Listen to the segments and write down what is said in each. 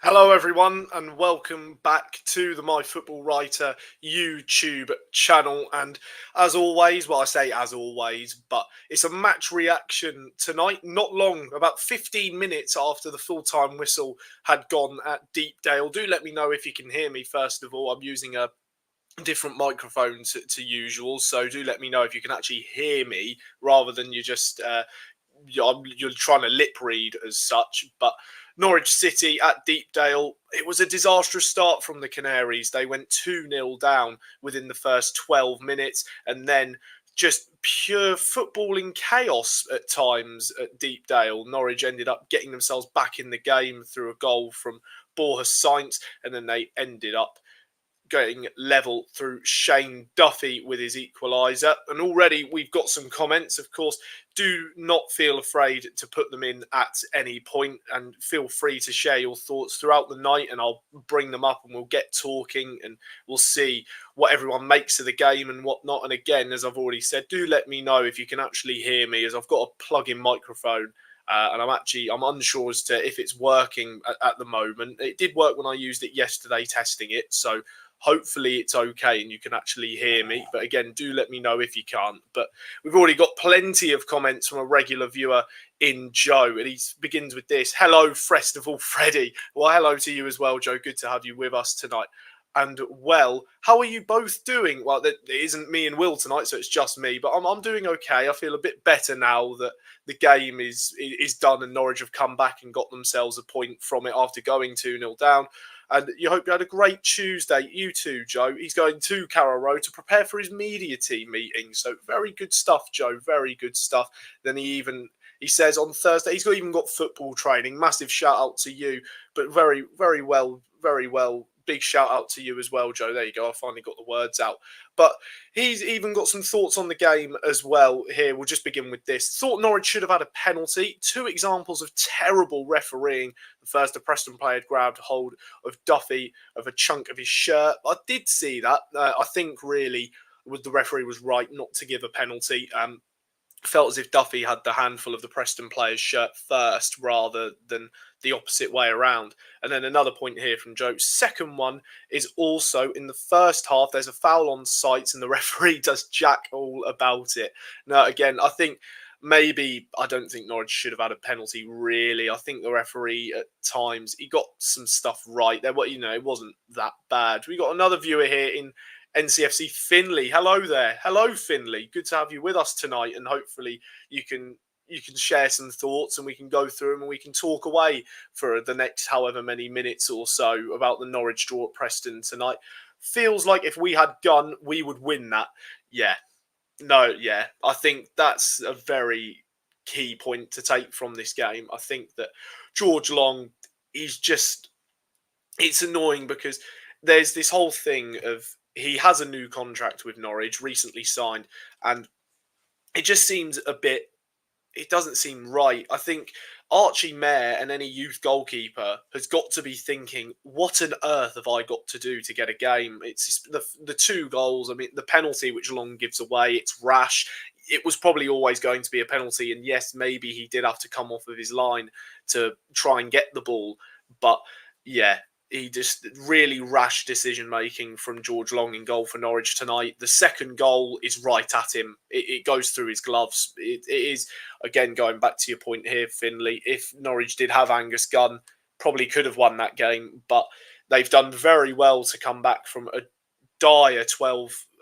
Hello everyone and welcome back to the MyFootballWriter YouTube channel, and as always, well I say as always, but it's a match reaction tonight, not long, about 15 minutes after the full-time whistle had gone at Deepdale. Do let me know if you can hear me first of all. I'm using a different microphone to usual, so do let me know if you can actually hear me rather than you're trying to lip read as such. But Norwich City at Deepdale, it was a disastrous start from the Canaries. They went 2-0 down within the first 12 minutes, and then just pure footballing chaos at times at Deepdale. Norwich ended up getting themselves back in the game through a goal from Borja Sainz, and then they ended up going level through Shane Duffy with his equaliser. And already we've got some comments. Of course, do not feel afraid to put them in at any point, and feel free to share your thoughts throughout the night, and I'll bring them up and we'll get talking and we'll see what everyone makes of the game and whatnot. And again, as I've already said, do let me know if you can actually hear me, as I've got a plug-in microphone. And I'm unsure as to if it's working at the moment. It did work when I used it yesterday testing it, so hopefully it's okay and you can actually hear me. But again, do let me know if you can't. But we've already got plenty of comments from a regular viewer in Joe, and he begins with this: hello, Festival Freddy. Well, hello to you as well, Joe. Good to have you with us tonight. And well, how are you both doing? Well, it isn't me and Will tonight, so it's just me. But I'm doing okay. I feel a bit better now that the game is done and Norwich have come back and got themselves a point from it after going 2-0 down. And you hope you had a great Tuesday. You too, Joe. He's going to Carrow Road to prepare for his media team meeting. So very good stuff, Joe. Very good stuff. Then he says on Thursday he's even got football training. Massive shout out to you. But very well. Big shout out to you as well, Joe. There you go. I finally got the words out. But he's even got some thoughts on the game as well here. We'll just begin with this. Thought Norwich should have had a penalty. Two examples of terrible refereeing. The first, the Preston player had grabbed hold of Duffy of a chunk of his shirt. I did see that. I think really the referee was right not to give a penalty. Felt as if Duffy had the handful of the Preston player's shirt first rather than the opposite way around. And then another point here from Joe. Second one is also in the first half, there's a foul on sights and the referee does jack all about it. Now, again, I don't think Norwich should have had a penalty, really. I think the referee at times, he got some stuff right. It wasn't that bad. We got another viewer here in NCFC Finley. Hello there. Hello, Finley. Good to have you with us tonight, and hopefully you can share some thoughts and we can go through them and we can talk away for the next however many minutes or so about the Norwich draw at Preston tonight. Feels like if we had gun, we would win that. Yeah. No, yeah. I think that's a very key point to take from this game. I think that George Long, it's annoying because there's this whole thing of he has a new contract with Norwich, recently signed, and it just seems it doesn't seem right. I think Archie Mayer and any youth goalkeeper has got to be thinking, what on earth have I got to do to get a game? It's just the two goals. I mean, the penalty which Long gives away, it's rash. It was probably always going to be a penalty. And yes, maybe he did have to come off of his line to try and get the ball. But yeah, he just really rash decision making from George Long in goal for Norwich tonight. The second goal is right at him. It goes through his gloves. It is, again, going back to your point here, Finley, if Norwich did have Angus Gunn, probably could have won that game, but they've done very well to come back from a dire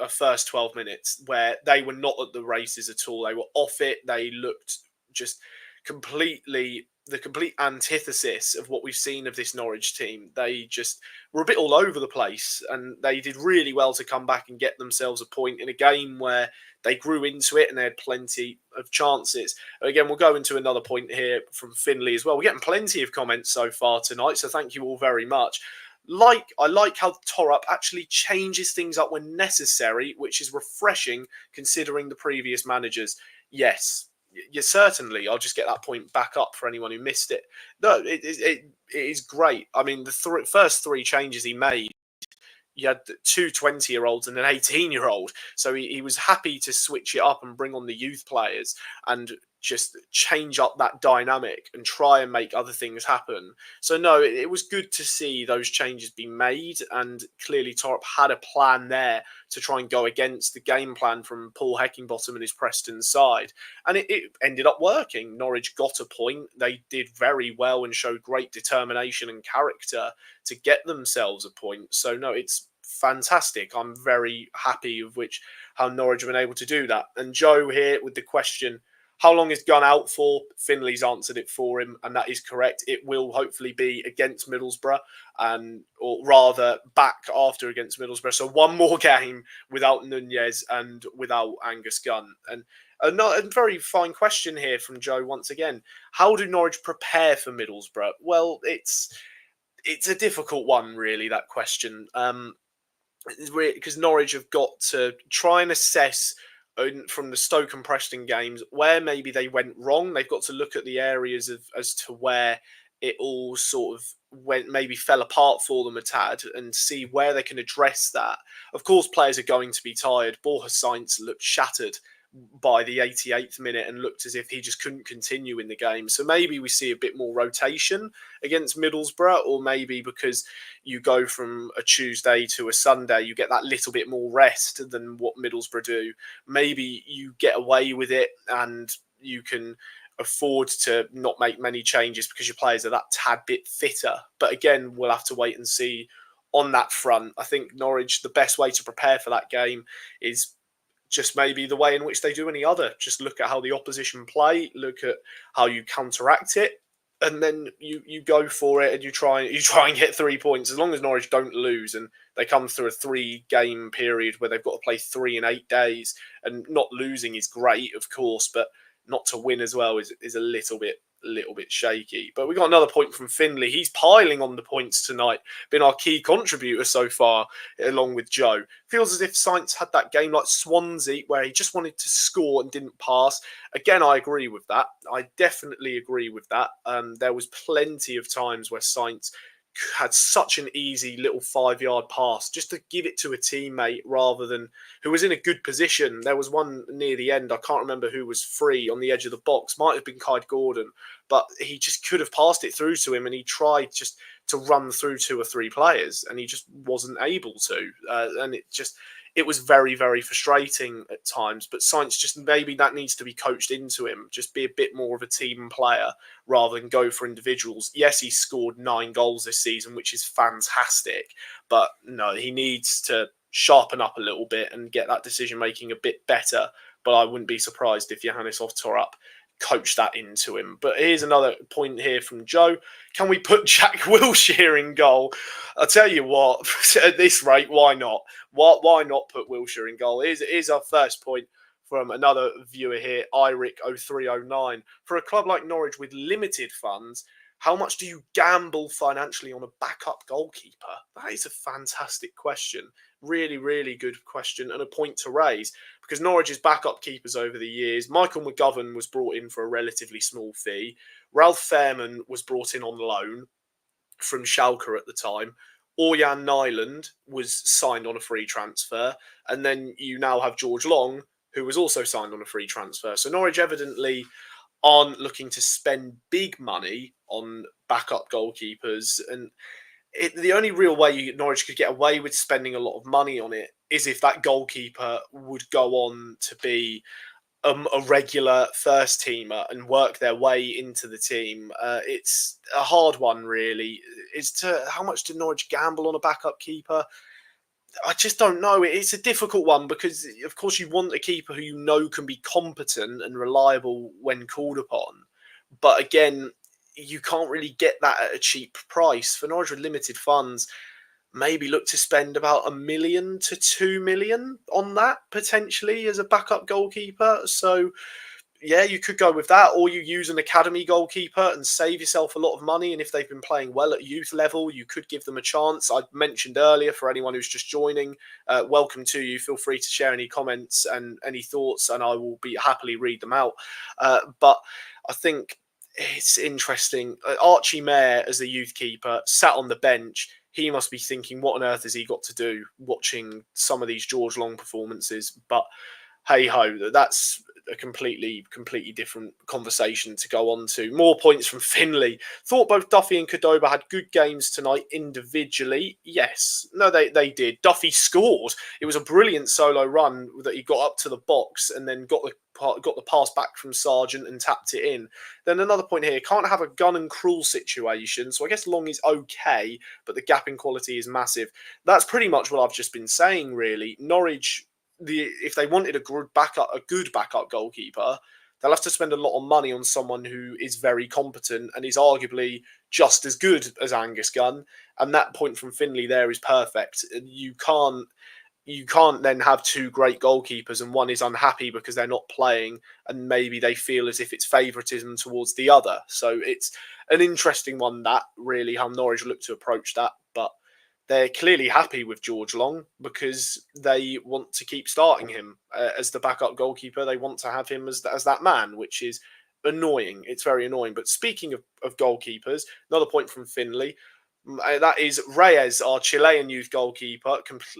first 12 minutes where they were not at the races at all. They were off it. They looked just the complete antithesis of what we've seen of this Norwich team. They just were a bit all over the place, and they did really well to come back and get themselves a point in a game where they grew into it and they had plenty of chances. Again, we'll go into another point here from Finley as well. We're getting plenty of comments so far tonight, so thank you all very much. I like how Torup actually changes things up when necessary, which is refreshing considering the previous managers. Yes, certainly. I'll just get that point back up for anyone who missed it. No, it is great. I mean, the first three changes he made, you had two 20-year-olds and an 18-year-old. So he was happy to switch it up and bring on the youth players. And just change up that dynamic and try and make other things happen. So no, it was good to see those changes be made, and clearly Torp had a plan there to try and go against the game plan from Paul Heckingbottom and his Preston side. And it ended up working. Norwich got a point. They did very well and showed great determination and character to get themselves a point. So no, it's fantastic. I'm very happy with how Norwich have been able to do that. And Joe here with the question, how long is Gunn out for? Finley's answered it for him, and that is correct. It will hopefully be against Middlesbrough, or rather back after against Middlesbrough. So one more game without Nunez and without Angus Gunn. And a very fine question here from Joe once again. How do Norwich prepare for Middlesbrough? Well, it's a difficult one, really, that question. Because Norwich have got to try and assess from the Stoke and Preston games where maybe they went wrong. They've got to look at the areas as to where it all sort of maybe fell apart for them a tad, and see where they can address that. Of course, players are going to be tired. Borja Sainz looked shattered by the 88th minute and looked as if he just couldn't continue in the game. So maybe we see a bit more rotation against Middlesbrough, or maybe because you go from a Tuesday to a Sunday, you get that little bit more rest than what Middlesbrough do. Maybe you get away with it and you can afford to not make many changes because your players are that tad bit fitter. But again, we'll have to wait and see on that front. I think Norwich, the best way to prepare for that game is just maybe the way in which they do any other. Just look at how the opposition play, look at how you counteract it, and then you go for it and you try and get 3 points. As long as Norwich don't lose and they come through a 3-game period where they've got to play 3 in 8 days, and not losing is great, of course, but not to win as well is a little bit shaky. But we got another point from Finley. He's piling on the points tonight, been our key contributor so far, along with Joe. Feels as if Sainz had that game like Swansea, where he just wanted to score and didn't pass. Again, I agree with that. I definitely agree with that. There was plenty of times where Sainz had such an easy little 5-yard pass just to give it to a teammate rather than who was in a good position. There was one near the end. I can't remember who was free on the edge of the box. Might have been Kyde Gordon, but he just could have passed it through to him, and he tried just to run through 2 or 3 players, and he just wasn't able to. And it was very, very frustrating at times. But Sainz, just maybe that needs to be coached into him. Just be a bit more of a team player rather than go for individuals. Yes, he scored 9 goals this season, which is fantastic. But no, he needs to sharpen up a little bit and get that decision making a bit better. But I wouldn't be surprised if Johannes Oftorp coach that into him. But here's another point here from Joe. Can we put Jack Wilshere in goal? I'll tell you what, at this rate, why not? Why not put Wilshere in goal? Here's our first point from another viewer here, Iric0309. For a club like Norwich with limited funds, how much do you gamble financially on a backup goalkeeper? That is a fantastic question. Really, really good question, and a point to raise, because Norwich's backup keepers over the years, Michael McGovern was brought in for a relatively small fee. Ralph Fairman was brought in on loan from Schalke at the time. Orjan Nyland was signed on a free transfer. And then you now have George Long, who was also signed on a free transfer. So Norwich evidently aren't looking to spend big money on backup goalkeepers. And the only real way Norwich could get away with spending a lot of money on it is if that goalkeeper would go on to be a regular first teamer and work their way into the team. It's a hard one, really. How much did Norwich gamble on a backup keeper? I just don't know. It's a difficult one because, of course, you want a keeper who you know can be competent and reliable when called upon. But again, you can't really get that at a cheap price. For Norwich with limited funds, maybe look to spend about $1 million to $2 million on that potentially as a backup goalkeeper. So yeah, you could go with that, or you use an academy goalkeeper and save yourself a lot of money. And if they've been playing well at youth level, you could give them a chance. I mentioned earlier, for anyone who's just joining, welcome to you. Feel free to share any comments and any thoughts, and I will happily read them out. But I think it's interesting. Archie Mayer, as the youth keeper, sat on the bench. He must be thinking, what on earth has he got to do watching some of these George Long performances? But hey ho, that's a completely different conversation to go on to. More points from Finley. Thought both Duffy and Cordoba had good games tonight individually. Yes. No, they did. Duffy scored. It was a brilliant solo run that he got up to the box and then got the pass back from Sargent and tapped it in. Then another point here, can't have a gun and cruel situation. So I guess Long is okay, but the gap in quality is massive. That's pretty much what I've just been saying, really. Norwich, if they wanted a good backup goalkeeper, they'll have to spend a lot of money on someone who is very competent and is arguably just as good as Angus Gunn. And that point from Finley there is perfect. You can't then have two great goalkeepers and one is unhappy because they're not playing and maybe they feel as if it's favouritism towards the other. So it's an interesting one, that really, how Norwich look to approach that. But they're clearly happy with George Long because they want to keep starting him as the backup goalkeeper. They want to have him as that man, which is annoying. It's very annoying. But speaking of goalkeepers, another point from Finley. That is Reyes, our Chilean youth goalkeeper,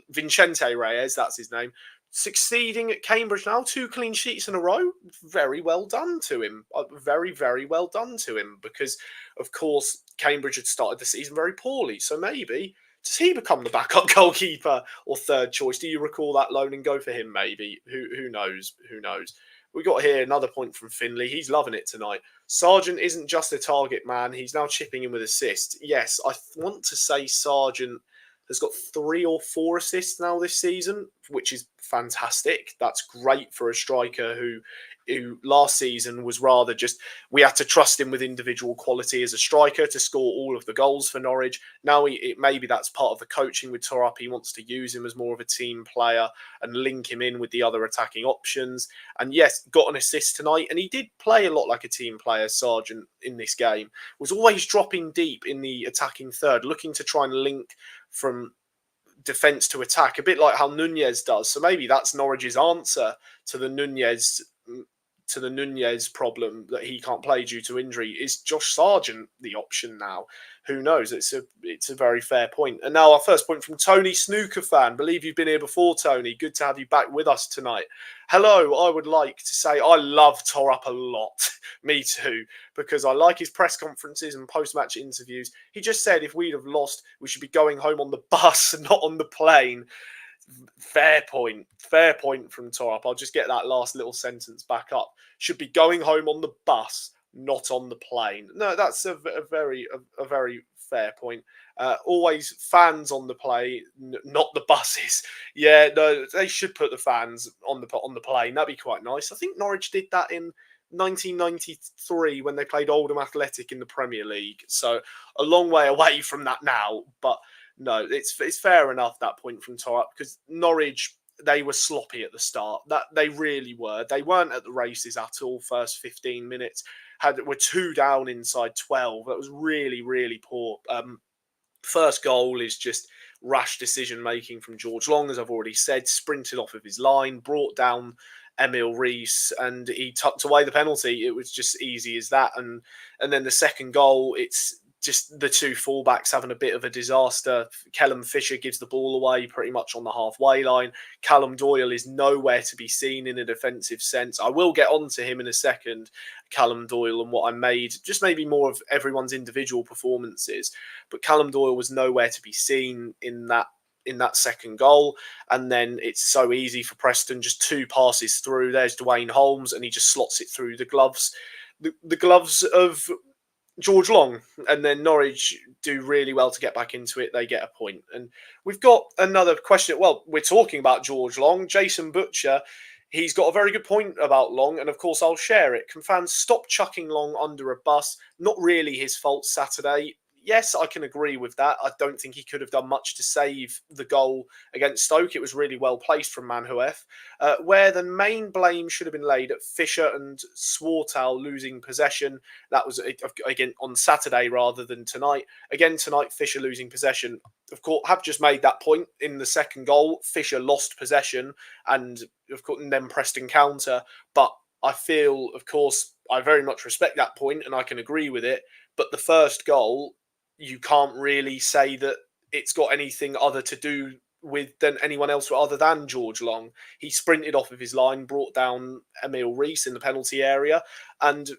Vicente Reyes, that's his name, succeeding at Cambridge now, 2 clean sheets in a row. Very well done to him. Very, very well done to him because, of course, Cambridge had started the season very poorly. So maybe, does he become the backup goalkeeper or third choice? Do you recall that loan and go for him maybe? Who knows? Who knows? We got here another point from Finley. He's loving it tonight. Sargent isn't just a target man. He's now chipping in with assists. Yes, I want to say Sargent has got 3 or 4 assists now this season, which is fantastic. That's great for a striker who last season was rather just, we had to trust him with individual quality as a striker to score all of the goals for Norwich. Now maybe that's part of the coaching with Torup. He wants to use him as more of a team player and link him in with the other attacking options. And yes, got an assist tonight. And he did play a lot like a team player, Sargent, in this game. Was always dropping deep in the attacking third, looking to try and link from defence to attack, a bit like how Nunez does. So maybe that's Norwich's answer to the Nunez problem that he can't play due to injury. Is Josh Sargent the option now? Who knows? It's a very fair point. And now our first point from Tony, snooker fan. Believe you've been here before, Tony. Good to have you back with us tonight. Hello, I would like to say I love Torup a lot. Me too, because I like his press conferences and post-match interviews. He just said if we'd have lost, we should be going home on the bus, not on the plane. Fair point from Torup. I'll just get that last little sentence back up. Should be going home on the bus, not on the plane. No, that's a very fair point. Always fans on the plane, not the buses. Yeah, no, they should put the fans on the plane. That'd be quite nice. I think Norwich did that in 1993 when they played Oldham Athletic in the Premier League. So a long way away from that now, but no, it's fair enough, that point from Torup, because Norwich, they were sloppy at the start. That they really were. They weren't at the races at all. First 15 minutes were 2 down inside 12. That was really, really poor. First goal is just rash decision making from George Long, as I've already said. Sprinted off of his line, brought down Emil Rees, and he tucked away the penalty. It was just easy as that. And then the second goal, it's just the 2 fullbacks having a bit of a disaster. Callum Fisher gives the ball away pretty much on the halfway line. Callum Doyle is nowhere to be seen in a defensive sense. I will get on to him in a second, Callum Doyle, and what I made, just maybe more of everyone's individual performances. But Callum Doyle was nowhere to be seen in that second goal. And then it's so easy for Preston, just 2 passes through. There's Dwayne Holmes, and he just slots it through the gloves. The gloves of George Long, and then Norwich do really well to get back into it. They get a point. And we've got another question. Well, we're talking about George Long. Jason Butcher, he's got a very good point about Long, and of course I'll share it. Can fans stop chucking Long under a bus? Not really his fault Saturday. Yes, I can agree with that. I don't think he could have done much to save the goal against Stoke. It was really well placed from Manhuef. Where the main blame should have been laid at Fisher and Swartal losing possession. That was, again, on Saturday rather than tonight. Again, tonight, Fisher losing possession. Of course, have just made that point in the second goal. Fisher lost possession and, of course, and then Preston counter. But I feel, of course, I very much respect that point and I can agree with it. But the first goal, you can't really say that it's got anything other to do than anyone else other than George Long. He sprinted off of his line, brought down Emil Rees in the penalty area, and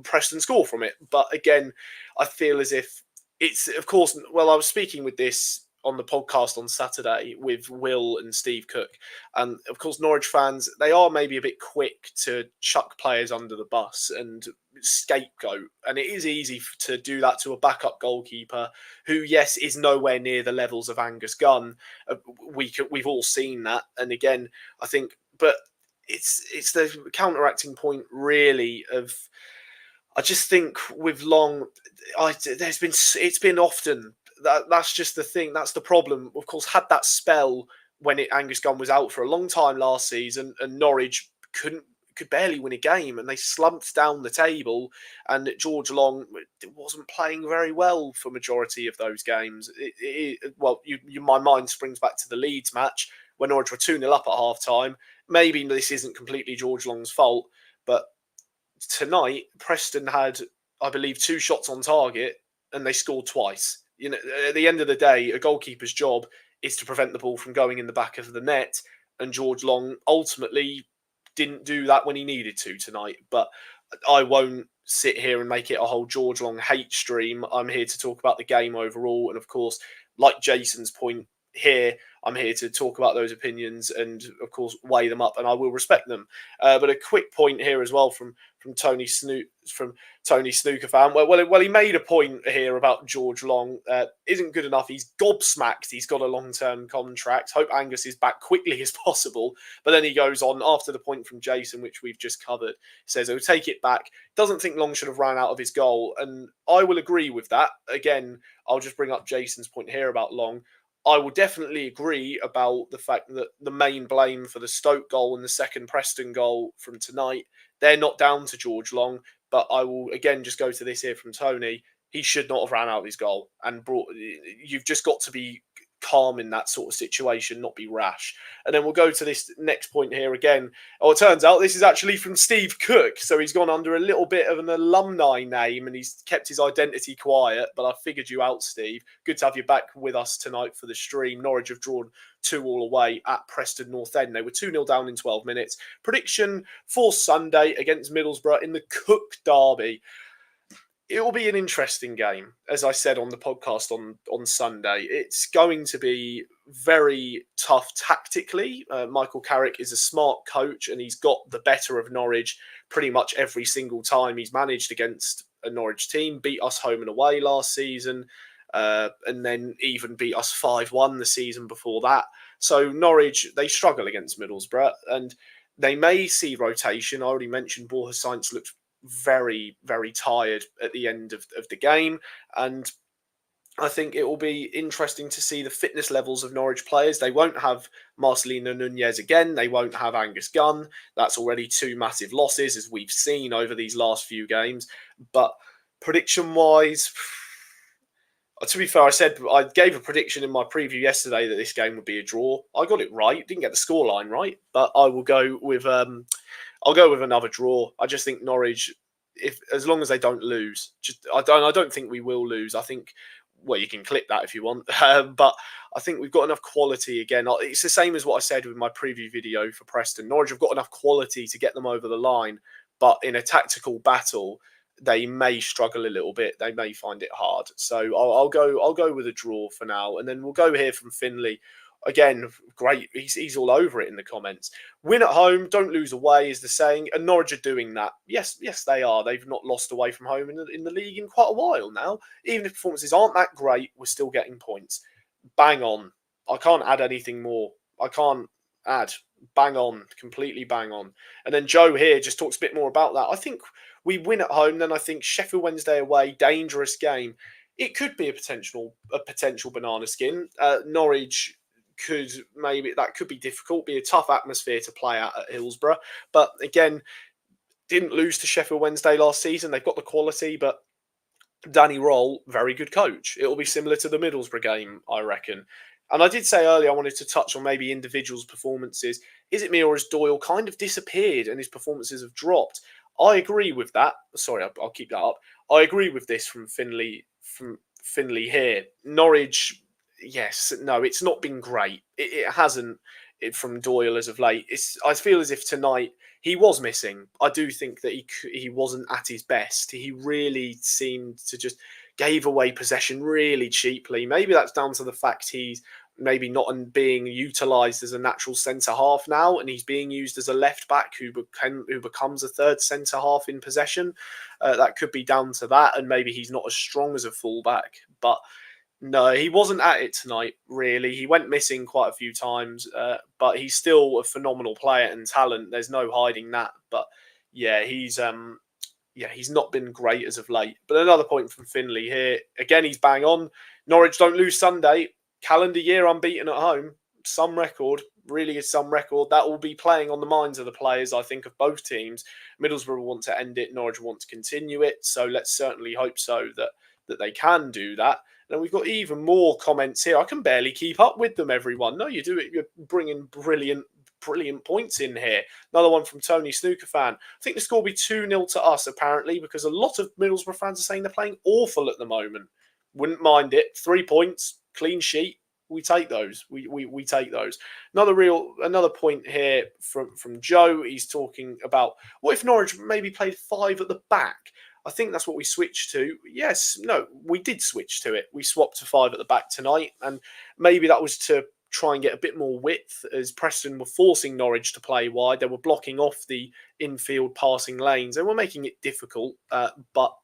Preston score from it. But again, I feel as if it's, of course, well, I was speaking with this on the podcast on Saturday with Will and Steve Cook. And of course, Norwich fans, they are maybe a bit quick to chuck players under the bus and scapegoat. And it is easy to do that to a backup goalkeeper who, yes, is nowhere near the levels of Angus Gunn. We've all seen that. And again, I think, but it's the counteracting point really of, I just think with Long, it's been often that's just the thing. That's the problem. Of course, had that spell when Angus Gunn was out for a long time last season, and Norwich could barely win a game, and they slumped down the table. And George Long wasn't playing very well for majority of those games. My mind springs back to the Leeds match when Norwich were 2-0 up at half time. Maybe this isn't completely George Long's fault, but tonight Preston had, I believe, 2 shots on target, and they scored twice. You know, at the end of the day, a goalkeeper's job is to prevent the ball from going in the back of the net, and George Long ultimately didn't do that when he needed to tonight. But I won't sit here and make it a whole George Long hate stream. I'm here to talk about the game overall, and of course, like Jason's point here, I'm here to talk about those opinions and, of course, weigh them up, and I will respect them. But a quick point here as well from Tony Snooker fan. Well, he made a point here about George Long isn't good enough. He's gobsmacked. He's got a long-term contract. Hope Angus is back quickly as possible. But then he goes on after the point from Jason, which we've just covered. Says he'll take it back. Doesn't think Long should have ran out of his goal, and I will agree with that. Again, I'll just bring up Jason's point here about Long. I will definitely agree about the fact that the main blame for the Stoke goal and the second Preston goal from tonight, they're not down to George Long. But I will, again, just go to this here from Tony. He should not have ran out of his goal. And you've just got to be calm in that sort of situation, not be rash. And then we'll go to this next point here again. Oh, it turns out this is actually from Steve Cook. So he's gone under a little bit of an alumni name and he's kept his identity quiet. But I figured you out, Steve. Good to have you back with us tonight for the stream. Norwich have drawn 2-2 away at Preston North End. They were 2-0 down in 12 minutes. Prediction for Sunday against Middlesbrough in the Cook Derby. It will be an interesting game, as I said on the podcast on Sunday. It's going to be very tough tactically. Michael Carrick is a smart coach and he's got the better of Norwich pretty much every single time he's managed against a Norwich team. Beat us home and away last season and then even beat us 5-1 the season before that. So Norwich, they struggle against Middlesbrough and they may see rotation. I already mentioned Borja Sainz looked very, very tired at the end of the game. And I think it will be interesting to see the fitness levels of Norwich players. They won't have Marcelino Nunez again. They won't have Angus Gunn. That's already 2 massive losses, as we've seen over these last few games. But prediction-wise, to be fair, I gave a prediction in my preview yesterday that this game would be a draw. I got it right. Didn't get the scoreline right, but I will go with I'll go with another draw. I just think Norwich, as long as they don't lose, I don't think we will lose. I think, well, you can click that if you want, but I think we've got enough quality again. It's the same as what I said with my preview video for Preston. Norwich have got enough quality to get them over the line, but in a tactical battle, they may struggle a little bit. They may find it hard. So I'll go with a draw for now, and then we'll go here from Finley. Again, great. He's all over it in the comments. Win at home, don't lose away is the saying, and Norwich are doing that. Yes, they are. They've not lost away from home in the league in quite a while now. Even if performances aren't that great, we're still getting points. Bang on. I can't add anything more. I can't add. Bang on. Completely bang on. And then Joe here just talks a bit more about that. I think we win at home, then I think Sheffield Wednesday away, dangerous game. It could be a potential banana skin. Norwich could be difficult, be a tough atmosphere to play at Hillsborough. But again, didn't lose to Sheffield Wednesday last season. They've got the quality, but Danny Roll, very good coach. It will be similar to the Middlesbrough game, I reckon. And I did say earlier I wanted to touch on maybe individuals' performances. Is it me or has Doyle kind of disappeared and his performances have dropped? I agree with that. Sorry, I'll keep that up. I agree with this from Finley here. Norwich, yes, no, it's not been great. It hasn't from Doyle as of late. I feel as if tonight he was missing. I do think that he wasn't at his best. He really seemed to just gave away possession really cheaply. Maybe that's down to the fact he's maybe not being utilised as a natural centre half now, and he's being used as a left back who becomes a third centre half in possession. That could be down to that, and maybe he's not as strong as a full back, but. No, he wasn't at it tonight, really. He went missing quite a few times, but he's still a phenomenal player and talent. There's no hiding that. But yeah, he's not been great as of late. But another point from Finley here. Again, he's bang on. Norwich don't lose Sunday. Calendar year unbeaten at home. Some record. Really is some record. That will be playing on the minds of the players, I think, of both teams. Middlesbrough want to end it. Norwich want to continue it. So let's certainly hope so that they can do that. And we've got even more comments here. I can barely keep up with them, everyone. No, you do it. You're bringing brilliant points in here. Another one from Tony Snooker fan. I think the score will be 2-0 to us, apparently, because a lot of Middlesbrough fans are saying they're playing awful at the moment. Wouldn't mind it. 3 points, clean sheet. We take those. We take those. Another point here from Joe. He's talking about what if Norwich maybe played 5 at the back? I think that's what we switched to. Yes, no, we did switch to it. We swapped to 5 at the back tonight, and maybe that was to try and get a bit more width as Preston were forcing Norwich to play wide. They were blocking off the infield passing lanes. They were making it difficult, but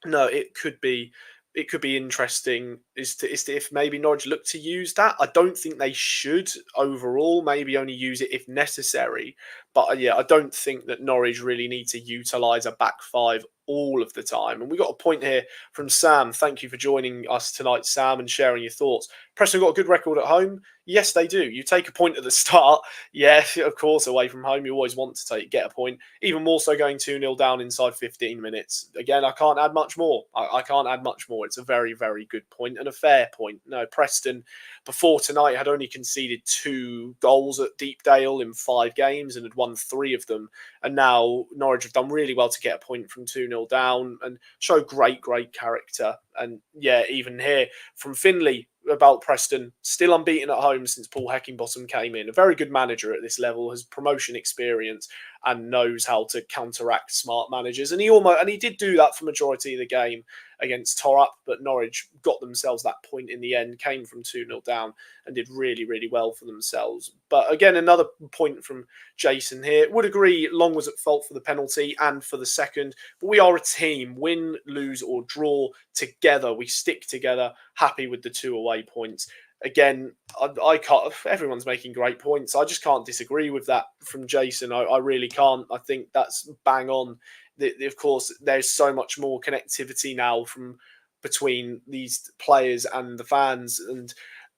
no, it could be interesting is to if maybe Norwich look to use that. I don't think they should overall. Maybe only use it if necessary. But yeah, I don't think that Norwich really need to utilise a back 5 all of the time. And we got a point here from Sam. Thank you for joining us tonight, Sam, and sharing your thoughts. Preston got a good record at home. Yes, they do. You take a point at the start. Yeah, of course, away from home, you always want to get a point. Even more so going 2-0 down inside 15 minutes. Again, I can't add much more. I can't add much more. It's a very, very good point and a fair point. No, Preston, before tonight, had only conceded 2 goals at Deepdale in 5 games and had won 3 of them. And now Norwich have done really well to get a point from 2-0 down and show great character. And yeah, even here from Finley about Preston, still unbeaten at home since Paul Heckingbottom came in. A very good manager at this level, has promotion experience and knows how to counteract smart managers. And he did do that for majority of the game against Torap, but Norwich got themselves that point in the end, came from 2-0 down and did really, really well for themselves. But again, another point from Jason here. Would agree Long was at fault for the penalty and for the second, but we are a team. Win, lose or draw together. We stick together. Happy with the 2 away points. Again, I can't. Everyone's making great points. I just can't disagree with that from Jason. I really can't. I think that's bang on. Of course, there's so much more connectivity now from between these players and the fans, and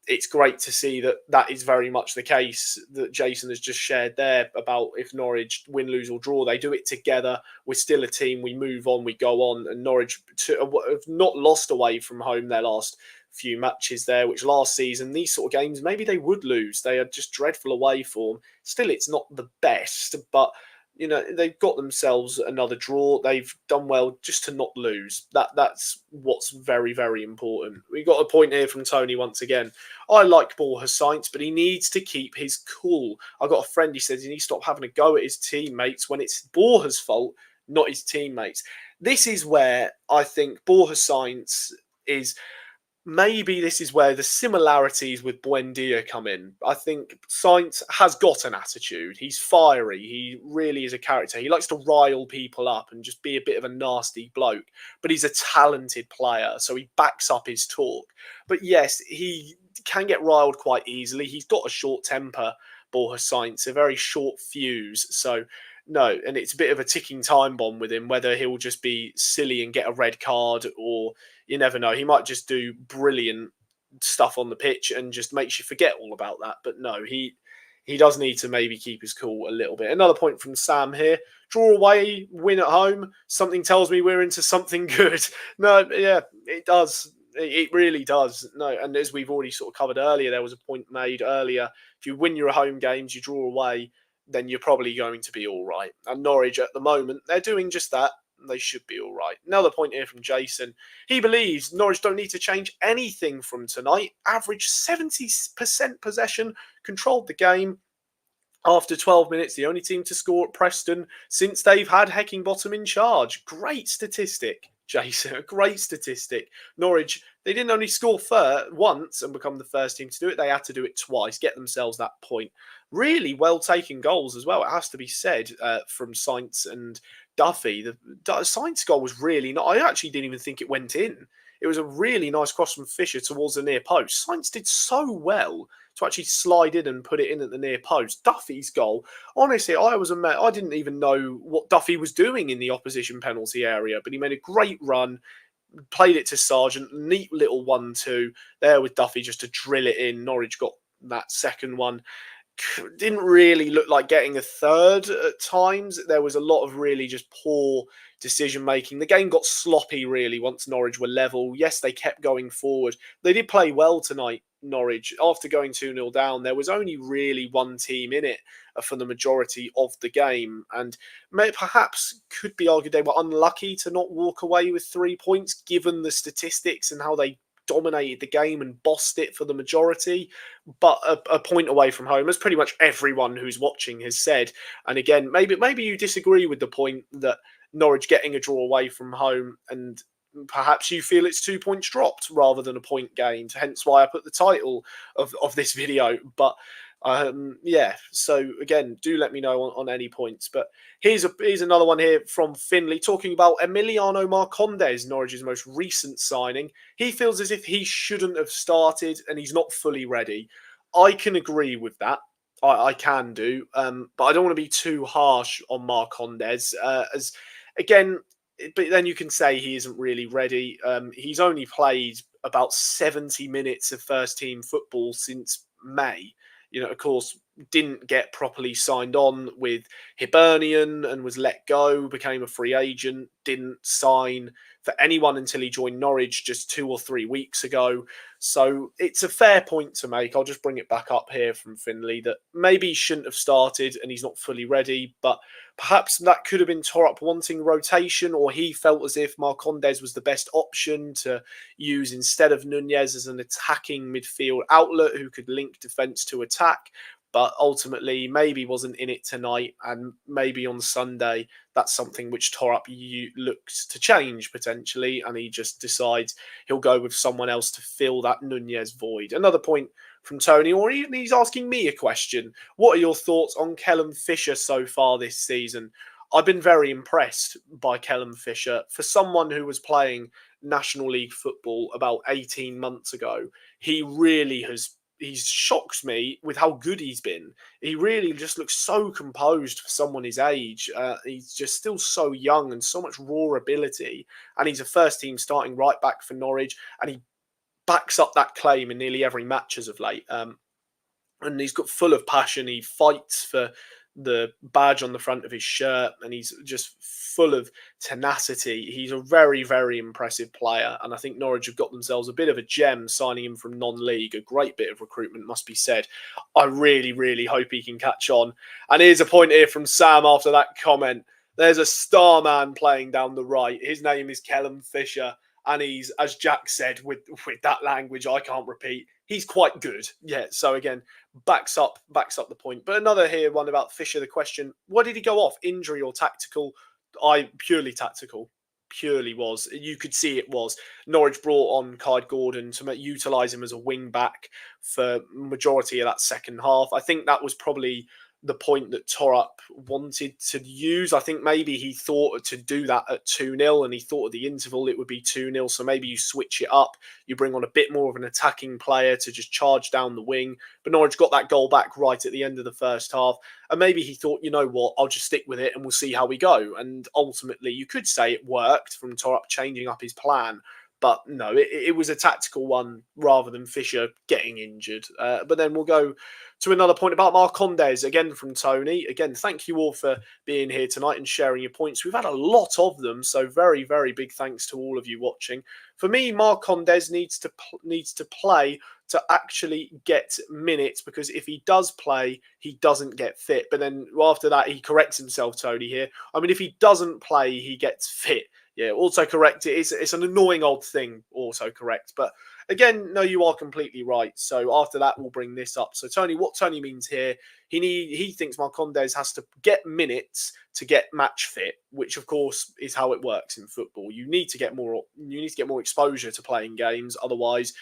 it's great to see that is very much the case that Jason has just shared there about if Norwich win, lose or draw, they do it together. We're still a team. We move on, we go on, and Norwich have not lost away from home their last few matches there, which last season, these sort of games, maybe they would lose. They are just dreadful away form. Still, it's not the best, but you know, they've got themselves another draw. They've done well just to not lose. That's what's very, very important. We got a point here from Tony once again. I like Borja's science, but he needs to keep his cool. I got a friend, he says he needs to stop having a go at his teammates when it's Borja's fault, not his teammates. This is where I think Borja's science is... Maybe this is where the similarities with Buendia come in. I think Sainz has got an attitude. He's fiery. He really is a character. He likes to rile people up and just be a bit of a nasty bloke. But he's a talented player, so he backs up his talk. But yes, he can get riled quite easily. He's got a short temper, Borja Sainz, a very short fuse. So no, and it's a bit of a ticking time bomb with him, whether he'll just be silly and get a red card or you never know. He might just do brilliant stuff on the pitch and just makes you forget all about that. But no, he does need to maybe keep his cool a little bit. Another point from Sam here. Draw away, win at home. Something tells me we're into something good. No, yeah, it does. It really does. No, and as we've already sort of covered earlier, there was a point made earlier. If you win your home games, you draw away, then you're probably going to be all right. And Norwich at the moment, they're doing just that. they should be all right. Another point here from Jason. He believes Norwich don't need to change anything from tonight. Average 70% possession, controlled the game. After 12 minutes, the only team to score at Preston since they've had Heckingbottom in charge. Great statistic, Jason. A great statistic. Norwich, they didn't only score once and become the first team to do it. They had to do it twice, get themselves that point. Really well taken goals as well, it has to be said, from Sainz and Duffy. The Sainz goal was really not. I actually didn't even think it went in. It was a really nice cross from Fisher towards the near post. Sainz did so well to actually slide in and put it in at the near post. Duffy's goal, honestly, I didn't even know what Duffy was doing in the opposition penalty area, but he made a great run, played it to Sargent, neat little 1-2 there with Duffy just to drill it in. Norwich got that second one. Didn't really look like getting a third at times. There was a lot of really just poor decision making. The game got sloppy really once Norwich were level. Yes, they kept going forward. They did play well tonight, Norwich. After going 2-0 down, there was only really one team in it for the majority of the game. And perhaps could be argued they were unlucky to not walk away with 3 points, given the statistics and how they dominated the game and bossed it for the majority, but a point away from home, as pretty much everyone who's watching has said. And again, maybe you disagree with the point that Norwich getting a draw away from home, and perhaps you feel it's 2 points dropped rather than a point gained, hence why I put the title of this video. But yeah, so again, do let me know on any points. But here's another one here from Finley talking about Emiliano Marcondes, Norwich's most recent signing. He feels as if he shouldn't have started and he's not fully ready. I can agree with that. I can do, but I don't want to be too harsh on Marcondes. As again, but then you can say he isn't really ready. He's only played about 70 minutes of first team football since May. Of course, didn't get properly signed on with Hibernian and was let go, became a free agent, didn't sign for anyone until he joined Norwich just 2 or 3 weeks ago. So it's a fair point to make. I'll just bring it back up here from Finley that maybe he shouldn't have started and he's not fully ready, but perhaps that could have been Torup wanting rotation, or he felt as if Marcondes was the best option to use instead of Nunez as an attacking midfield outlet who could link defence to attack. But ultimately, maybe wasn't in it tonight, and maybe on Sunday, that's something which Torup looks to change potentially, and he just decides he'll go with someone else to fill that Nunez void. Another point from Tony, or he's asking me a question. What are your thoughts on Callum Fisher so far this season? I've been very impressed by Callum Fisher. For someone who was playing National League football about 18 months ago, he really has. He's shocked me with how good he's been. He really just looks so composed for someone his age. He's just still so young and so much raw ability. And he's a first team starting right back for Norwich. And he backs up that claim in nearly every match as of late. And he's got full of passion. He fights for the badge on the front of his shirt, and he's just full of tenacity. He's a very, very impressive player, and I think Norwich have got themselves a bit of a gem signing him from non-league. A great bit of recruitment, must be said. I really, really hope he can catch on. And here's a point here from Sam after that comment. There's a star man playing down the right. His name is Callum Fisher, and he's, as Jack said, with that language I can't repeat, he's quite good. Yeah, so again, backs up the point. But another here one about Fisher, the question, what did he go off? Injury or tactical? Purely tactical. Purely was. You could see it was. Norwich brought on Kyle Gordon to utilise him as a wing back for majority of that second half. I think that was probably the point that Torup wanted to use. I think maybe he thought to do that at 2-0 and he thought at the interval it would be 2-0. So maybe you switch it up. You bring on a bit more of an attacking player to just charge down the wing. But Norwich got that goal back right at the end of the first half. And maybe he thought, you know what, I'll just stick with it and we'll see how we go. And ultimately, you could say it worked from Torup changing up his plan. But no, it was a tactical one rather than Fisher getting injured. But then we'll go to another point about Marcondes, again from Tony. Again, thank you all for being here tonight and sharing your points. We've had a lot of them, so very, very big thanks to all of you watching. For me, Marcondes needs to play to actually get minutes, because if he does play, he doesn't get fit. But then after that, he corrects himself, Tony, here. I mean, if he doesn't play, he gets fit. Yeah, autocorrect. It's an annoying old thing, autocorrect. But again, no, you are completely right. So after that, we'll bring this up. So Tony, what Tony means here, he thinks Marcondes has to get minutes to get match fit, which of course is how it works in football. You need to get more exposure to playing games, otherwise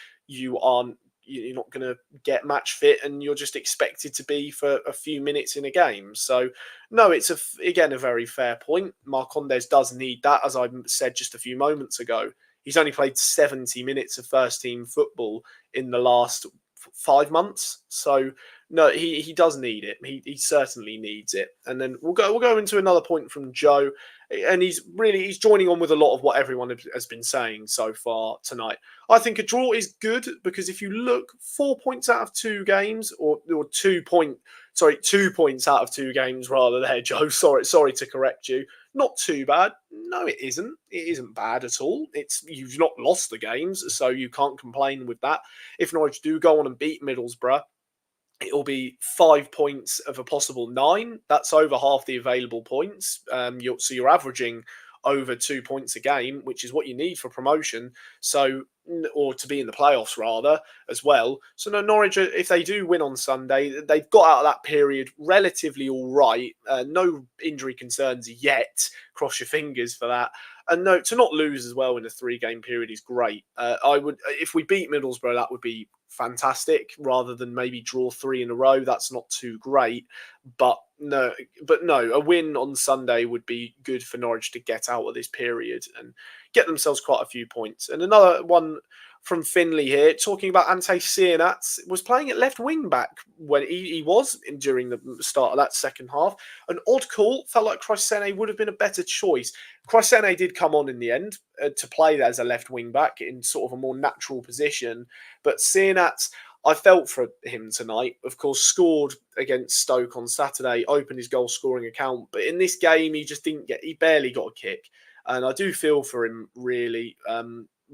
you're not going to get match fit, and you're just expected to be for a few minutes in a game. So, no, it's again a very fair point. Marcondes does need that, as I said just a few moments ago. He's only played 70 minutes of first team football in the last 5 months. So, no, he does need it. He certainly needs it. And then we'll go into another point from Joe, and he's joining on with a lot of what everyone has been saying so far tonight. I think a draw is good, because if you look, 4 points out of 2 games, or 2 points out of 2 games rather there, Joe. Sorry to correct you. Not too bad. No, it isn't. It isn't bad at all. You've not lost the games, so you can't complain with that. If Norwich do go on and beat Middlesbrough, it'll be 5 points of a possible 9. That's over half the available points. So you're averaging over 2 points a game, which is what you need for promotion. So, or to be in the playoffs rather, as well. So no, Norwich, if they do win on Sunday, they've got out of that period relatively all right. No injury concerns yet. Cross your fingers for that. And no, to not lose as well in a 3-game period is great. If we beat Middlesbrough, that would be fantastic, rather than maybe draw 3 in a row. That's not too great. But no, a win on Sunday would be good for Norwich to get out of this period and get themselves quite a few points. And another one from Finley here, talking about Ante Sienats, was playing at left wing back when he was during the start of that second half. An odd call. Felt like Chrysene would have been a better choice. Chrysene did come on in the end to play as a left wing back in sort of a more natural position. But Sienats, I felt for him tonight. Of course, scored against Stoke on Saturday, opened his goal scoring account. But in this game, he barely got a kick. And I do feel for him, really,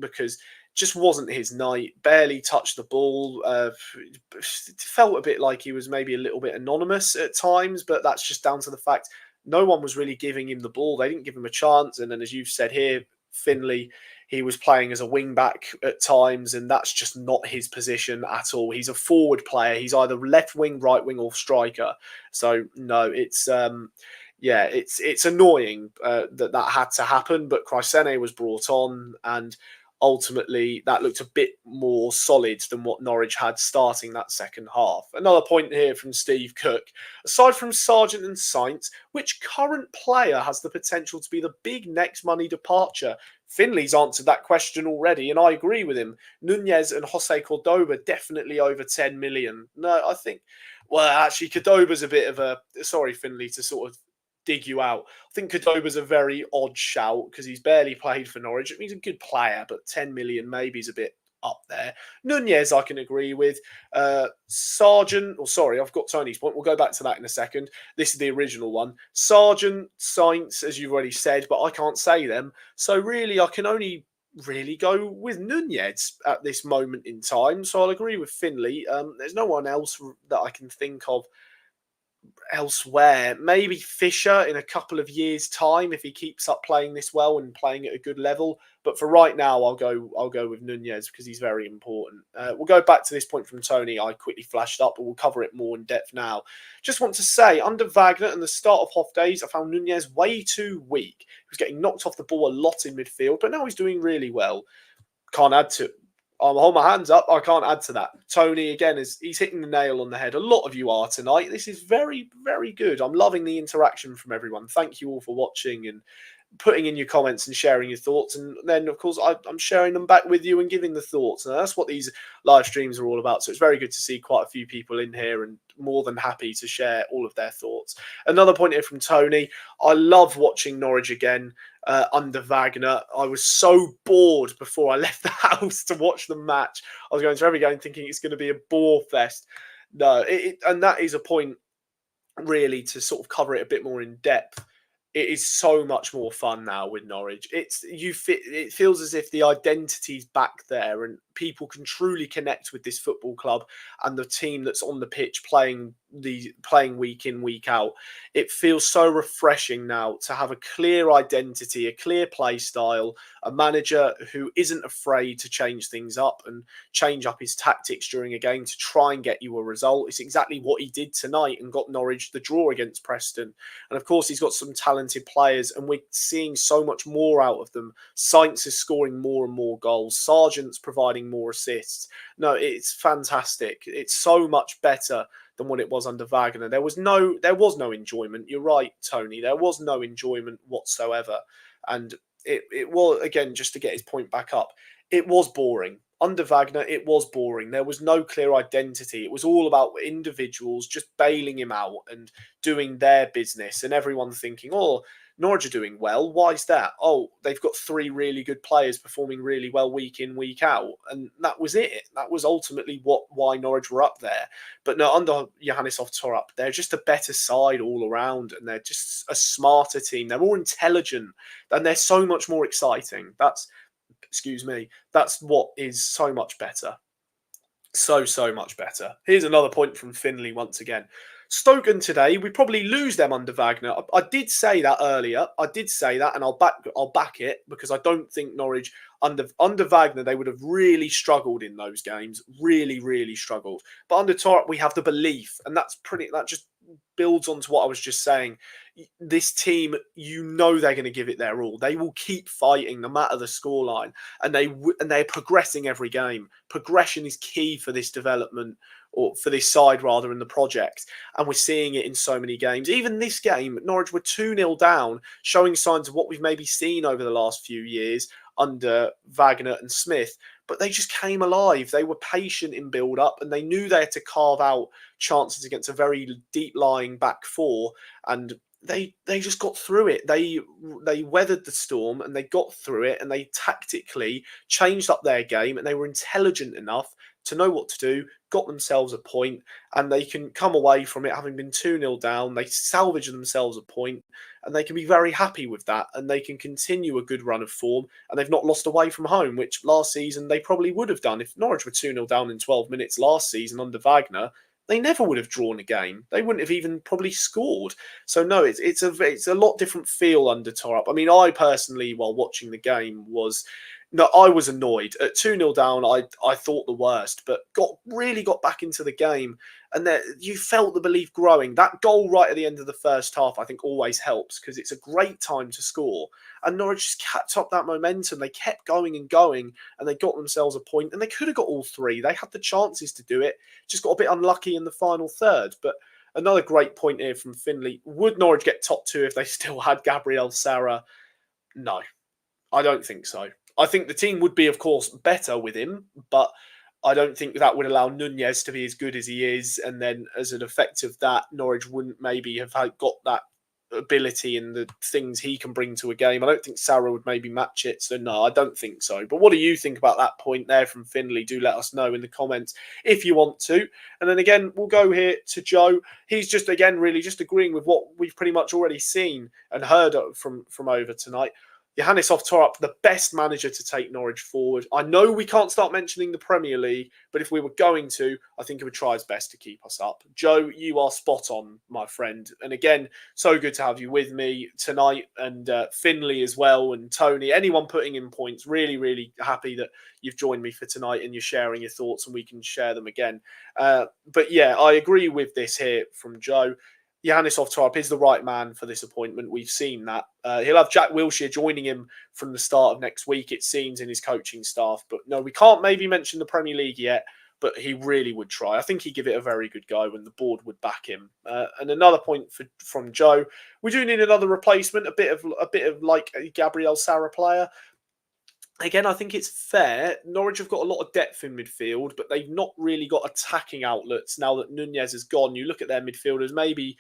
because just wasn't his night. Barely touched the ball. Felt a bit like he was maybe a little bit anonymous at times, but that's just down to the fact no one was really giving him the ball. They didn't give him a chance. And then, as you've said here, Finley, he was playing as a wing back at times, and that's just not his position at all. He's a forward player. He's either left wing, right wing, or striker. So no, it's annoying that had to happen. But Chrysene was brought on, and ultimately that looked a bit more solid than what Norwich had starting that second half. Another point here from Steve Cook. Aside from Sargent and Sainz, which current player has the potential to be the big next money departure? Finley's answered that question already, and I agree with him. Nunez and Jose Cordoba definitely over 10 million. No, I think, well, actually, Cordoba's a bit of a, sorry, Finley, to sort of dig you out. I think Cordoba's a very odd shout, because he's barely played for Norwich. He's a good player, but 10 million maybe is a bit up there. Nunez, I can agree with. Sargent, I've got Tony's point. We'll go back to that in a second. This is the original one. Sargent, Sainz, as you've already said, but I can't say them. So really, I can only really go with Nunez at this moment in time. So I'll agree with Finley. There's no one else that I can think of elsewhere. Maybe Fisher in a couple of years' time, if he keeps up playing this well and playing at a good level. But for right now, I'll go with Nunez, because he's very important. We'll go back to this point from Tony. I quickly flashed up, but we'll cover it more in depth now. Just want to say, under Wagner and the start of Hoff days, I found Nunez way too weak. He was getting knocked off the ball a lot in midfield, but now he's doing really well. Can't add to. I'll hold my hands up. I can't add to that. Tony, again, he's hitting the nail on the head. A lot of you are tonight. This is very, very good. I'm loving the interaction from everyone. Thank you all for watching and putting in your comments and sharing your thoughts. And then, of course, I'm sharing them back with you and giving the thoughts. And that's what these live streams are all about. So it's very good to see quite a few people in here and more than happy to share all of their thoughts. Another point here from Tony. I love watching Norwich again under Wagner. I was so bored before I left the house to watch the match. I was going to every game thinking it's going to be a bore fest. No, and that is a point really to sort of cover it a bit more in depth. It is so much more fun now with Norwich. It feels as if the identity's back there and people can truly connect with this football club and the team that's on the pitch playing week in, week out. It feels so refreshing now to have a clear identity, a clear play style, a manager who isn't afraid to change things up and change up his tactics during a game to try and get you a result. It's exactly what he did tonight and got Norwich the draw against Preston. And of course, he's got some talented players and we're seeing so much more out of them. Sainz is scoring more and more goals. Sargent's providing more assists. No, it's fantastic. It's so much better than what it was under Wagner. There was no enjoyment. You're right, Tony. There was no enjoyment whatsoever. And it was, again, just to get his point back up, it was boring. Under Wagner, it was boring. There was no clear identity. It was all about individuals just bailing him out and doing their business and everyone thinking, oh, Norwich are doing well. Why is that? Oh, they've got 3 really good players performing really well week in, week out. And that was it. That was ultimately why Norwich were up there. But no, under Johannes Torp, they're just a better side all around and they're just a smarter team. They're more intelligent and they're so much more exciting. That's what is so much better. So much better. Here's another point from Finley once again. Stoke today, we probably lose them under Wagner. I did say that earlier. I did say that, and I'll back it because I don't think Norwich under Wagner they would have really struggled in those games. Really struggled. But under Torp we have the belief, and that just builds onto what I was just saying. This team, they're going to give it their all. They will keep fighting no matter the scoreline, and they're progressing every game. Progression is key for this development, or for this side rather, in the project. And we're seeing it in so many games. Even this game, Norwich were 2-0 down, showing signs of what we've maybe seen over the last few years under Wagner and Smith. But they just came alive. They were patient in build-up and they knew they had to carve out chances against a very deep-lying back four. And they just got through it. They weathered the storm and they got through it and they tactically changed up their game and they were intelligent enough to know what to do, got themselves a point, and they can come away from it having been 2-0 down. They salvage themselves a point, and they can be very happy with that, and they can continue a good run of form, and they've not lost away from home, which last season they probably would have done. If Norwich were 2-0 down in 12 minutes last season under Wagner, they never would have drawn a game. They wouldn't have even probably scored. So no, it's a lot different feel under Torp. I mean, I personally, while watching the game, I was annoyed. At 2-0 down, I thought the worst, but really got back into the game. And you felt the belief growing. That goal right at the end of the first half, I think, always helps because it's a great time to score. And Norwich just kept up that momentum. They kept going and going, and they got themselves a point. And they could have got all 3. They had the chances to do it. Just got a bit unlucky in the final third. But another great point here from Finley. Would Norwich get top 2 if they still had Gabriel Sara? No, I don't think so. I think the team would be, of course, better with him, but I don't think that would allow Nunez to be as good as he is. And then as an effect of that, Norwich wouldn't maybe have got that ability and the things he can bring to a game. I don't think Sarah would maybe match it. So no, I don't think so. But what do you think about that point there from Finley? Do let us know in the comments if you want to. And then again, we'll go here to Joe. He's just, again, really just agreeing with what we've pretty much already seen and heard from over tonight. Johannes Torp, the best manager to take Norwich forward. I know we can't start mentioning the Premier League, but if we were going to, I think he would try his best to keep us up. Joe, you are spot on, my friend. And again, so good to have you with me tonight, and Finley as well, and Tony, anyone putting in points. Really happy that you've joined me for tonight and you're sharing your thoughts and we can share them again. But yeah, I agree with this here from Joe. Johannes Torp is the right man for this appointment. We've seen that. He'll have Jack Wilshere joining him from the start of next week, it seems, in his coaching staff. But no, we can't maybe mention the Premier League yet. but he really would try. I think he'd give it a very good go, and the board would back him. And another point from Joe: we do need another replacement, a bit of like a Gabriel Sara player. Again, I think it's fair. Norwich have got a lot of depth in midfield, but they've not really got attacking outlets now that Nunez is gone. You look at their midfielders, maybe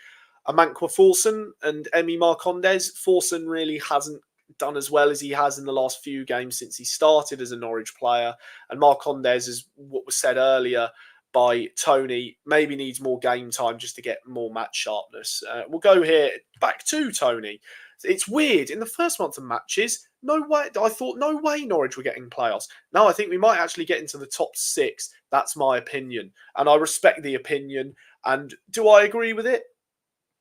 Amankwa Forson and Emi Marcondes. Forson really hasn't done as well as he has in the last few games since he started as a Norwich player. And Marcondes, is what was said earlier by Tony, maybe needs more game time just to get more match sharpness. We'll go here back to Tony. It's weird. In the first month of matches, no way. I thought no way Norwich were getting playoffs. Now I think we might actually get into the top 6. That's my opinion, and I respect the opinion. And do I agree with it?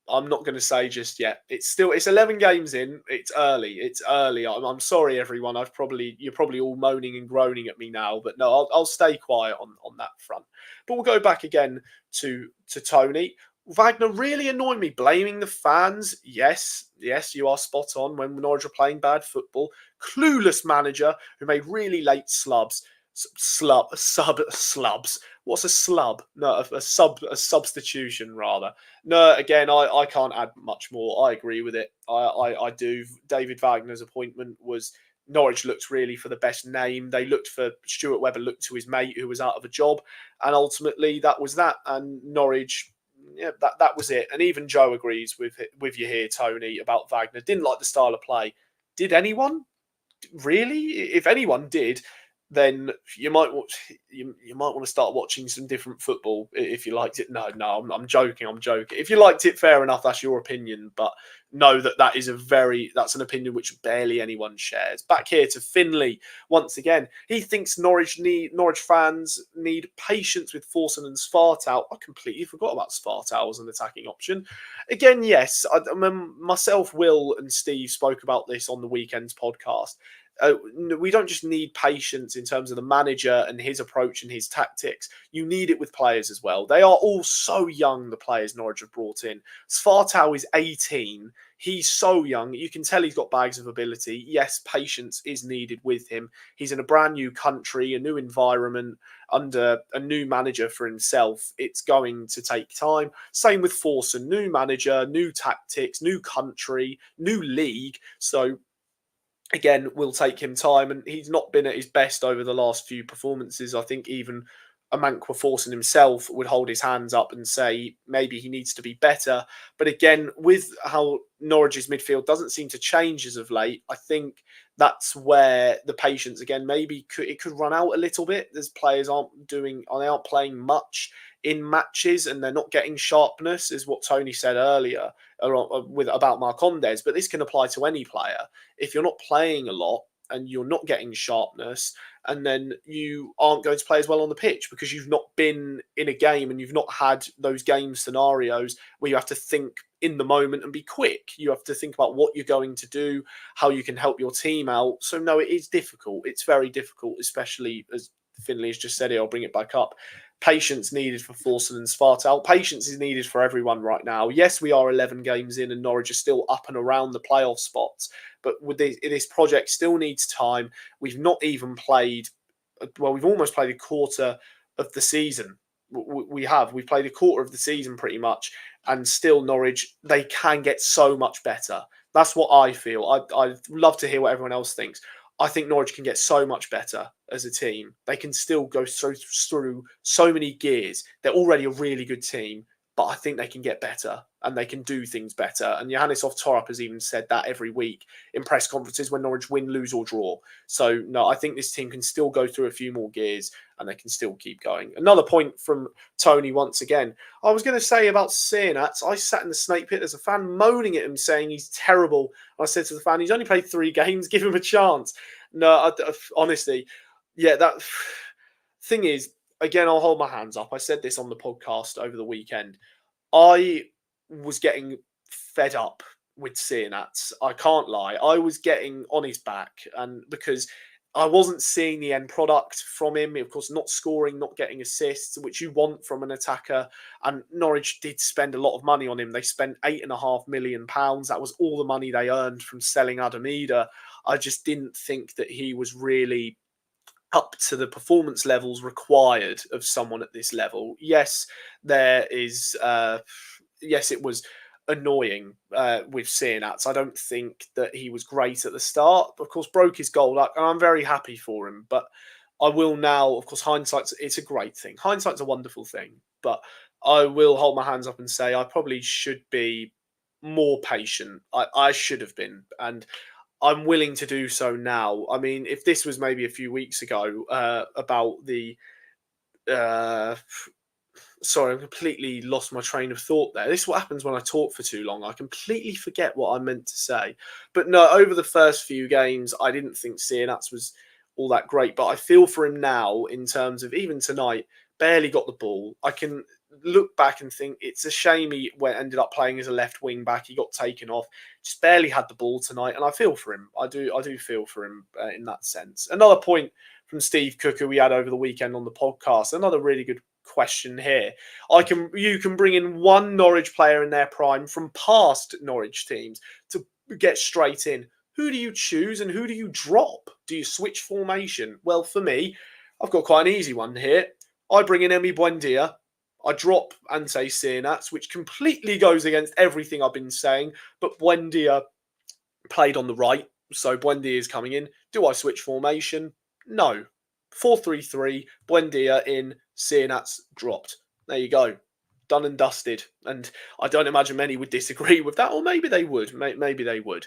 I'm not going to say just yet. It's 11 games in. It's early. I'm sorry, everyone. You're probably all moaning and groaning at me now, but no, I'll stay quiet on that front. But we'll go back again to Tony. Wagner really annoyed me, blaming the fans. Yes, you are spot on. When Norwich are playing bad football, clueless manager who made really late slubs. Slubs. What's a slub? No, a substitution rather. No, again, I can't add much more. I agree with it. I do. David Wagner's appointment was, Norwich looked really for the best name. They looked for Stuart Webber, looked to his mate who was out of a job, and ultimately that was that. And Norwich, yeah, that was it. And even Joe agrees with you here, Tony, about Wagner. Didn't like the style of play. Did anyone? Really? If anyone did, then you might want to start watching some different football if you liked it. No, I'm joking. If you liked it, fair enough. That's your opinion, but know that's an opinion which barely anyone shares. Back here to Finley once again. He thinks Norwich fans need patience with Forson and Svartau. I completely forgot about Svartau as an attacking option. Again, yes, myself, Will, and Steve spoke about this on the weekend's podcast. We don't just need patience in terms of the manager and his approach and his tactics. You need it with players as well. They are all so young, the players Norwich have brought in. Svartau is 18. He's so young. You can tell he's got bags of ability. Yes, patience is needed with him. He's in a brand new country, a new environment, under a new manager for himself. It's going to take time. Same with Forson. New manager, new tactics, new country, new league. So again, will take him time, and he's not been at his best over the last few performances. I think even Amankwa Forson himself would hold his hands up and say maybe he needs to be better. But again, with how Norwich's midfield doesn't seem to change as of late, I think that's where the patience, again, maybe it could run out a little bit. There's players aren't playing much in matches, and they're not getting sharpness, is what Tony said earlier about Marcondes. But this can apply to any player. If you're not playing a lot and you're not getting sharpness, and then you aren't going to play as well on the pitch because you've not been in a game and you've not had those game scenarios where you have to think in the moment and be quick. You have to think about what you're going to do, how you can help your team out. So no, it is difficult. It's very difficult, especially as Finley has just said it. I'll bring it back up. Patience needed for Forson and Svartau. Patience is needed for everyone right now. Yes, we are 11 games in and Norwich are still up and around the playoff spots. But with this project still needs time. We've not even played, well, we've almost played a quarter of the season. We've played a quarter of the season pretty much. And still Norwich, they can get so much better. That's what I feel. I'd love to hear what everyone else thinks. I think Norwich can get so much better as a team. They can still go through so many gears. They're already a really good team, but I think they can get better and they can do things better. And Johannes Torup has even said that every week in press conferences when Norwich win, lose or draw. So, no, I think this team can still go through a few more gears and they can still keep going. Another point from Tony once again. I was going to say about Sienats, I sat in the snake pit as a fan moaning at him saying he's terrible. I said to the fan, he's only played 3 games, give him a chance. No, honestly, yeah, that thing is, again, I'll hold my hands up. I said this on the podcast over the weekend. I was getting fed up with Sienats. I can't lie. I was getting on his back, and because I wasn't seeing the end product from him. Of course, not scoring, not getting assists, which you want from an attacker. And Norwich did spend a lot of money on him. They spent £8.5 million. That was all the money they earned from selling Adam Eder. I just didn't think that he was really up to the performance levels required of someone at this level. Yes, there is. Yes, it was annoying with Sienats. I don't think that he was great at the start. Of course, broke his goal luck, and I'm very happy for him. But I will now, of course, it's a great thing. Hindsight's a wonderful thing. But I will hold my hands up and say I probably should be more patient. I should have been. And I'm willing to do so now. I mean, if this was maybe a few weeks ago about the uh, sorry, I completely lost my train of thought there. This is what happens when I talk for too long. I completely forget what I meant to say. But no, over the first few games, I didn't think Sienats was all that great. But I feel for him now in terms of even tonight, barely got the ball. I can look back and think it's a shame he ended up playing as a left wing back. He got taken off, just barely had the ball tonight, and I feel for him. I do feel for him in that sense. Another point from Steve Cook, who we had over the weekend on the podcast. Another really good question here. You can bring in one Norwich player in their prime from past Norwich teams to get straight in. Who do you choose and who do you drop? Do you switch formation? Well, for me, I've got quite an easy one here. I bring in Emi Buendia. I drop Ante Sienats, which completely goes against everything I've been saying. But Buendia played on the right, so Buendia is coming in. Do I switch formation? No. 4-3-3, Buendia in, Sienats dropped. There you go. Done and dusted. And I don't imagine many would disagree with that, or maybe they would. Maybe they would.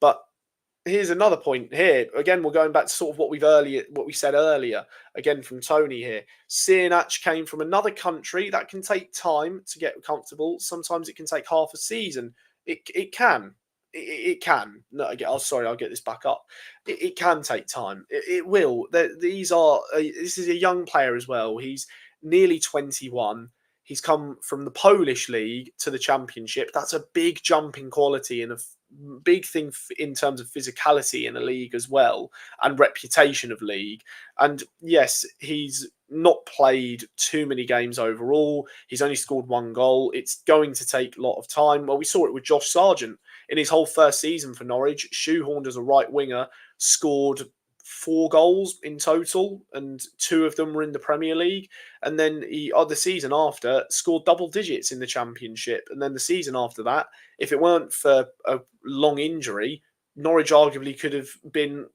But here's another point here. Again, we're going back to sort of what we said earlier. Again, from Tony here. Sienats came from another country. That can take time to get comfortable. Sometimes it can take half a season. It can. It can. No, sorry, I'll get this back up. It can take time. It will. This is a young player as well. He's nearly 21. He's come from the Polish league to the Championship. That's a big jump in quality and a big thing in terms of physicality in a league as well and reputation of league. And yes, he's not played too many games overall. He's only scored one goal. It's going to take a lot of time. Well, we saw it with Josh Sargent in his whole first season for Norwich, shoehorned as a right winger, scored 4 goals in total, and 2 of them were in the Premier League. And then the season after, scored double digits in the Championship. And then the season after that, if it weren't for a long injury, Norwich arguably could have been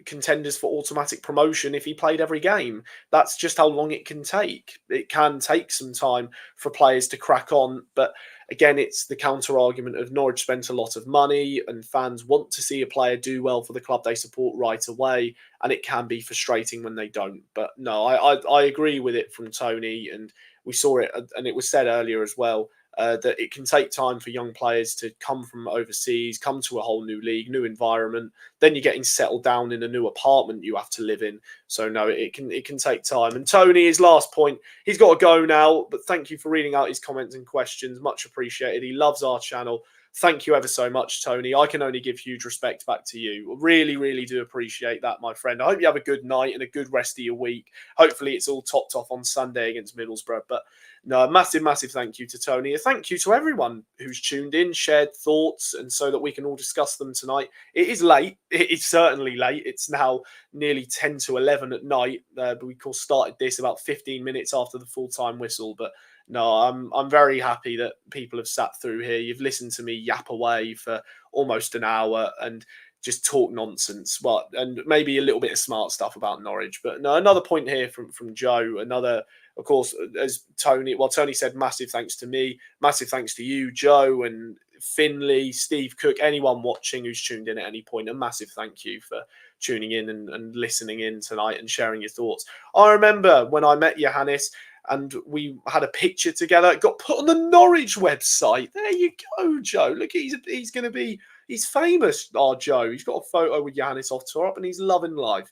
contenders for automatic promotion if he played every game. That's just how long it can take. It can take some time for players to crack on, but again, it's the counter argument of Norwich spent a lot of money and fans want to see a player do well for the club they support right away, and it can be frustrating when they don't. But no, I agree with it from Tony, and we saw it, and it was said earlier as well, that it can take time for young players to come from overseas, come to a whole new league, new environment. Then you're getting settled down in a new apartment you have to live in. So no, it can take time. And Tony, his last point, he's got to go now. But thank you for reading out his comments and questions. Much appreciated. He loves our channel. Thank you ever so much, Tony. I can only give huge respect back to you. Really, really do appreciate that, my friend. I hope you have a good night and a good rest of your week. Hopefully it's all topped off on Sunday against Middlesbrough. But no, massive, massive thank you to Tony. A thank you to everyone who's tuned in, shared thoughts, and so that we can all discuss them tonight. It is late. It is certainly late. It's now nearly 10 to 11 at night. But we started this about 15 minutes after the full-time whistle. But no, I'm very happy that people have sat through here. You've listened to me yap away for almost an hour and just talk nonsense, and maybe a little bit of smart stuff about Norwich. But no, another point here from Joe. Another, of course, as Tony said, massive thanks to me, massive thanks to you, Joe, and Finley, Steve Cook, anyone watching who's tuned in at any point. A massive thank you for tuning in and listening in tonight and sharing your thoughts. I remember when I met Johannes, and we had a picture together. It got put on the Norwich website. There you go, Joe. Look, he's famous, our Joe. He's got a photo with Giannis off top, and he's loving life.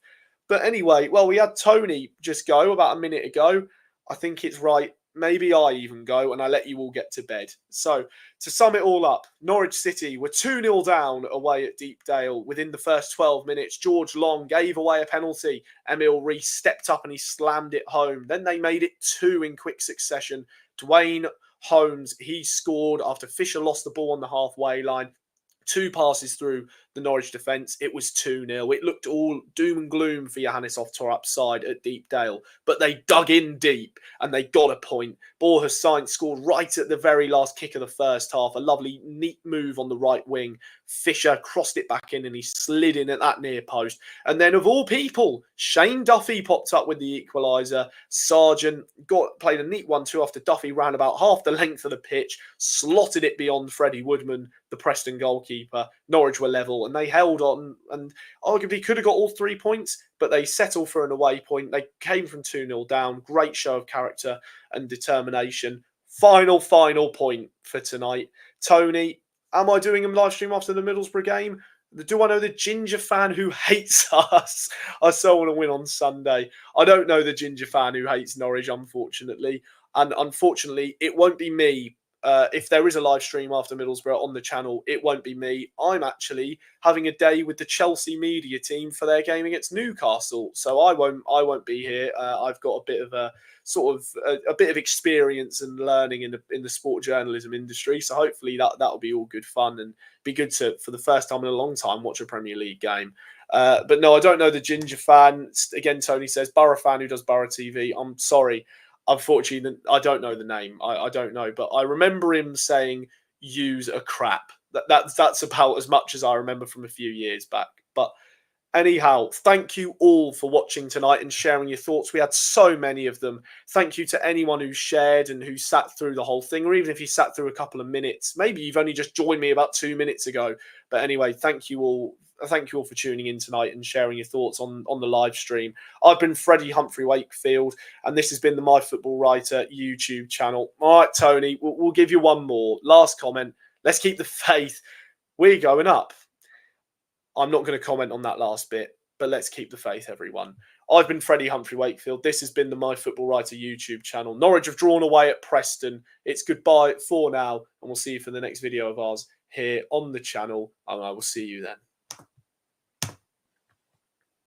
But anyway, well, we had Tony just go about a minute ago. I think it's right. Maybe I even go, and I let you all get to bed. So, to sum it all up, Norwich City were 2-0 down away at Deepdale within the first 12 minutes. George Long gave away a penalty. Emil Rees stepped up and he slammed it home. Then they made it 2 in quick succession. Dwayne Holmes, he scored after Fisher lost the ball on the halfway line. 2 passes through the Norwich defence, it was 2-0. It looked all doom and gloom for Johannes Oftorup's side at Deepdale, but they dug in deep and they got a point. Borja Sainz scored right at the very last kick of the first half. A lovely, neat move on the right wing. Fisher crossed it back in and he slid in at that near post. And then, of all people, Shane Duffy popped up with the equaliser. Sargent played a neat 1-2 after Duffy ran about half the length of the pitch, slotted it beyond Freddie Woodman, the Preston goalkeeper. Norwich were level and they held on and arguably could have got all 3 points, but they settled for an away point. They came from 2-0 down. Great show of character and determination. Final point for tonight. Tony, am I doing a live stream after the Middlesbrough game? Do I know the ginger fan who hates us? I so want to win on Sunday. I don't know the ginger fan who hates Norwich, unfortunately. And unfortunately, it won't be me. If there is a live stream after Middlesbrough on the channel, it won't be me. I'm actually having a day with the Chelsea media team for their game against Newcastle, so I won't be here. I've got a bit of a bit of experience and learning in the sport journalism industry, so hopefully that'll be all good fun and be good to, for the first time in a long time, watch a Premier League game. But no, I don't know the ginger fan. Again, Tony says Borough fan who does Borough TV. I'm sorry. Unfortunately, I don't know the name. I don't know, but I remember him saying "use a crap." That's about as much as I remember from a few years back. But anyhow, thank you all for watching tonight and sharing your thoughts. We had so many of them. Thank you to anyone who shared and who sat through the whole thing, or even if you sat through a couple of minutes. Maybe you've only just joined me about 2 minutes ago. But anyway, thank you all. Thank you all for tuning in tonight and sharing your thoughts on the live stream. I've been Freddie Humphrey Wakefield, and this has been the MyFootballWriter YouTube channel. All right, Tony, we'll give you one more. Last comment. Let's keep the faith. We're going up. I'm not going to comment on that last bit, but let's keep the faith, everyone. I've been Freddie Humphrey Wakefield. This has been the MyFootballWriter YouTube channel. Norwich have drawn away at Preston. It's goodbye for now, and we'll see you for the next video of ours here on the channel, and I will see you then.